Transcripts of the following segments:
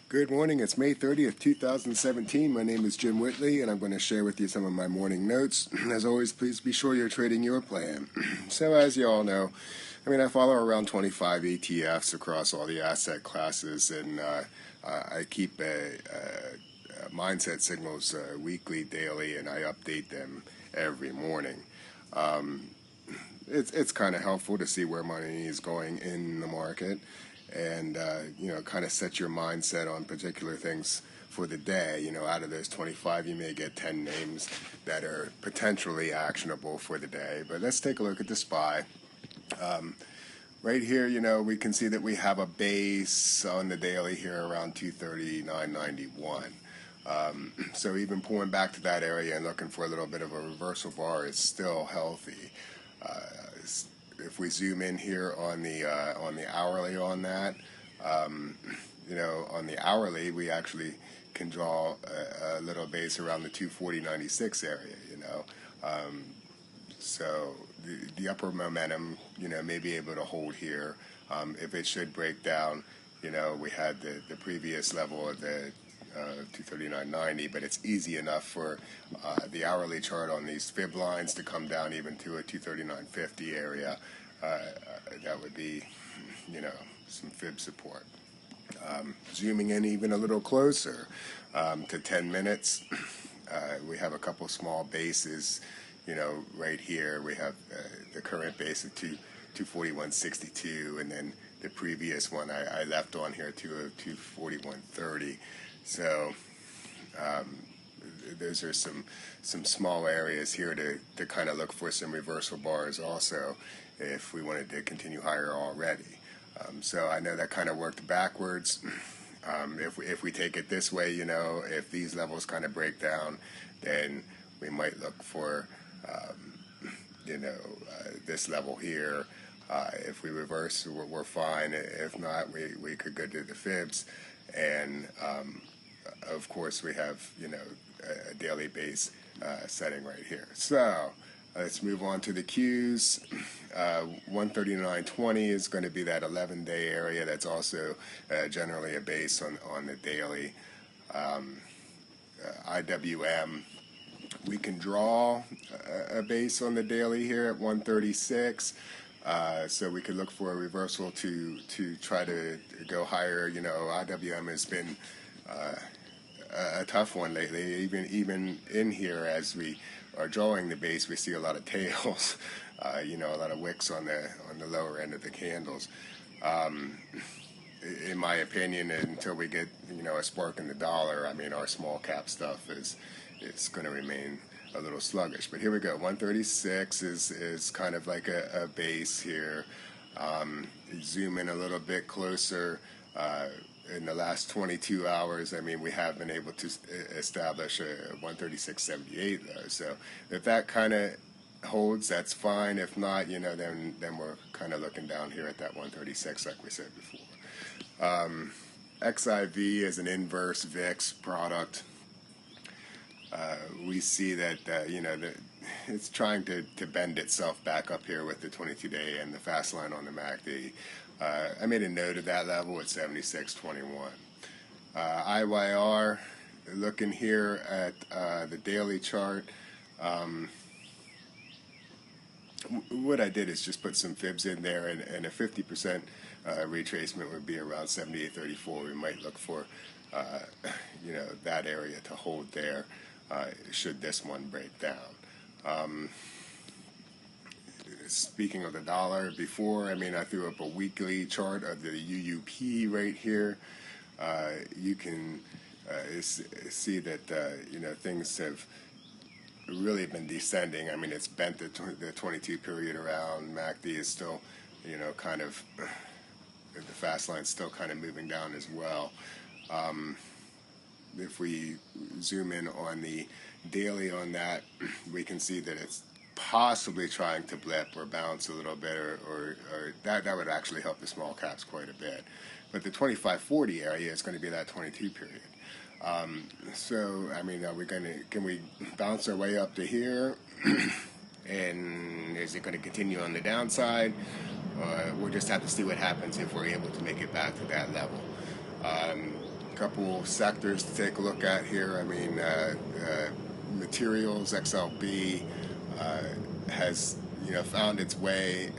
Good morning. It's May 30th, 2017. My name is Jim Whitley, and I'm going to share with you some of my morning notes. As always, please be sure you're trading your plan. So as you all know, I follow around 25 ETFs across all the asset classes, and I keep mindset signals weekly, daily, and I update them every morning. It's kind of helpful to see where money is going in the market, and kind of set your mindset on particular things for the day. Out of those 25, you may get 10 names that are potentially actionable for the day. But let's take a look at the SPY. Right here, we can see that we have a base on the daily here around 239.91. So even pulling back to that area and looking for a little bit of a reversal bar is still healthy. If we zoom in here on the hourly on that, on the hourly, we actually can draw a little base around the 240.96 area. So the upper momentum, may be able to hold here. If it should break down, we had the previous level of the 239.90, but it's easy enough for the hourly chart on these fib lines to come down even to a 239.50 area. That would be, some fib support. Zooming in even a little closer to 10 minutes, we have a couple small bases. Right here we have the current base of 241.62, and then the previous one I left on here to 241.30. So those are some small areas here to kind of look for some reversal bars also if we wanted to continue higher already. So I know that kind of worked backwards. If we take it this way, if these levels kind of break down, then we might look for this level here. If we reverse, we're fine. If not, we could go to the fibs, and of course we have a daily base setting right here. So let's move on to the Qs. 139.20 is going to be that 11-day area. That's also generally a base on the daily. IWM, we can draw a base on the daily here at 136. So we could look for a reversal to try to go higher. IWM has been a tough one lately. Even in here, as we are drawing the base, we see a lot of tails. A lot of wicks on the lower end of the candles. In my opinion, until we get a spark in the dollar, our small cap stuff is going to remain a little sluggish. But here we go. 136 is kind of like a base here. Zoom in a little bit closer. In the last 22 hours, we have been able to establish a 136.78 though. So if that kind of holds, that's fine. If not, then we're kind of looking down here at that 136, like we said before. XIV is an inverse VIX product. We see that it's trying to bend itself back up here with the 22-day and the fast line on the MACD. I made a note of that level at 76.21. IYR, looking here at the daily chart, what I did is just put some fibs in there, and a 50% retracement would be around 78.34. We might look for that area to hold there should this one break down. Speaking of the dollar, before, I threw up a weekly chart of the UUP right here. You can see that things have really been descending. It's bent the 22 period around. MACD is still, kind of, the fast line's still kind of moving down as well. If we zoom in on the daily on that, we can see that it's possibly trying to blip or bounce a little bit, or that would actually help the small caps quite a bit. But the 25-40 area is going to be that 22 period. So are we can we bounce our way up to here? And is it going to continue on the downside? We'll just have to see what happens if we're able to make it back to that level. couple sectors to take a look at here. I mean, materials, XLB, has found its way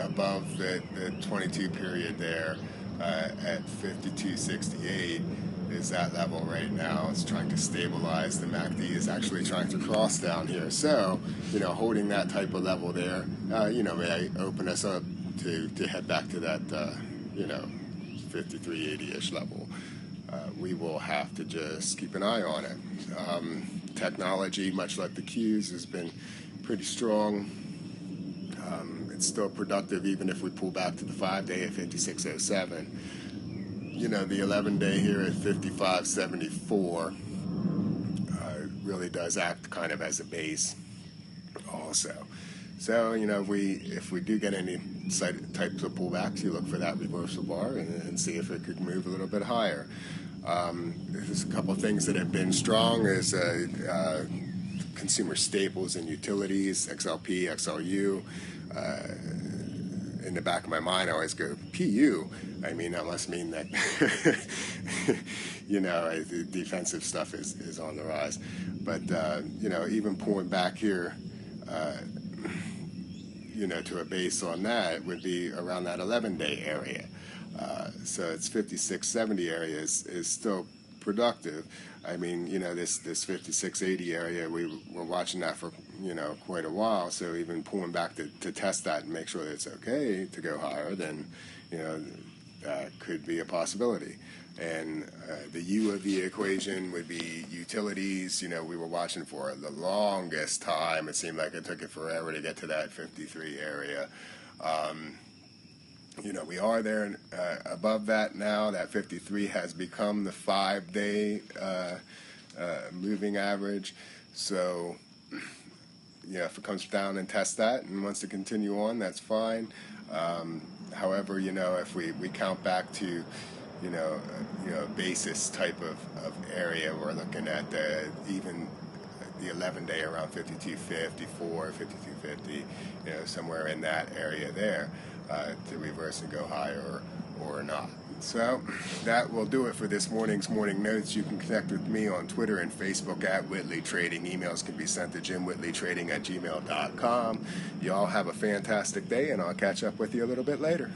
above the 22 period there at 52.68 is that level right now. It's trying to stabilize. The MACD is actually trying to cross down here. So, holding that type of level there, may open us up to head back to that, 53.80-ish level. We will have to just keep an eye on it. Technology, much like the Qs, has been pretty strong. It's still productive even if we pull back to the 5-day at 56.07. The 11-day here at 55.74 really does act kind of as a base also. So, if we do get any types of pullbacks, you look for that reversal bar and see if it could move a little bit higher. There's a couple of things that have been strong is consumer staples and utilities, XLP, XLU. In the back of my mind, I always go, PU. I mean, that must mean that, the defensive stuff is on the rise. But, even pulling back here, to a base on that would be around that 11-day area. So it's 56.70 area is still productive. I mean, this 56.80 area, we were watching that for, quite a while. So even pulling back to test that and make sure that it's okay to go higher, then, that could be a possibility. And the U of the equation would be utilities. We were watching for the longest time. It seemed like it took it forever to get to that 53 area. We are there above that now. That 53 has become the 5-day moving average. So, if it comes down and tests that and wants to continue on, that's fine. However, if we count back to, basis type of area, we're looking at even the 11-day around 52.54, 52.50, somewhere in that area there to reverse and go higher or not. So that will do it for this morning's Morning Notes. You can connect with me on Twitter and Facebook at Whitley Trading. Emails can be sent to jimwhitleytrading@gmail.com. You all have a fantastic day, and I'll catch up with you a little bit later.